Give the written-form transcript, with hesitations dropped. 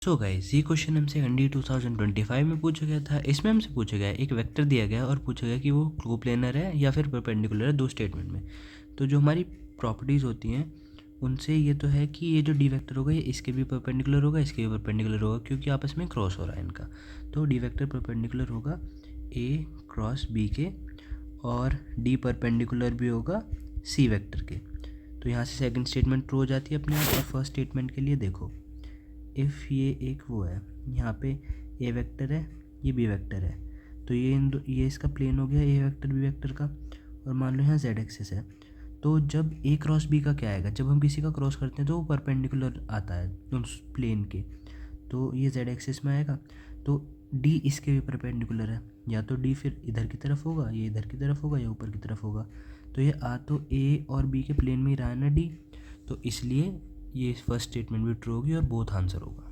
So guys, ये question हमसे अंडी 2025 में पूछा गया था। इसमें हमसे पूछा गया एक वेक्टर दिया गया और पूछा गया कि वो कोप्लेनर है या फिर परपेंडिकुलर है, दो स्टेटमेंट में। तो जो हमारी प्रॉपर्टीज़ होती हैं उनसे ये तो है कि ये जो डी वेक्टर होगा ये इसके भी परपेंडिकुलर होगा, इसके भी परपेंडिकुलर होगा, क्योंकि आपस में क्रॉस हो रहा है इनका। तो डी वेक्टर परपेंडिकुलर होगा ए क्रॉस बी के, और डी परपेंडिकुलर भी होगा सी वेक्टर के। तो यहाँ से सेकंड स्टेटमेंट ट्रू हो जाती है अपने आप। और फर्स्ट स्टेटमेंट के लिए देखो, इफ़ ये एक वो है, यहाँ पे ए वेक्टर है, ये बी वेक्टर है, तो ये इसका प्लेन हो गया ए वेक्टर बी वेक्टर का। और मान लो यहाँ जेड एक्सिस है, तो जब ए क्रॉस बी का क्या आएगा, जब हम किसी का क्रॉस करते हैं तो वो परपेंडिकुलर आता है उस प्लेन के, तो ये जेड एक्सिस में आएगा। तो डी इसके भी परपेंडिकुलर है, या तो डी फिर इधर की तरफ होगा, ये इधर की तरफ होगा, या ऊपर की तरफ होगा। तो ये आ तो ए और बी के प्लेन में ही रहा है ना डी, तो इसलिए ये फर्स्ट स्टेटमेंट भी ट्रू होगी और बोथ आंसर होगा।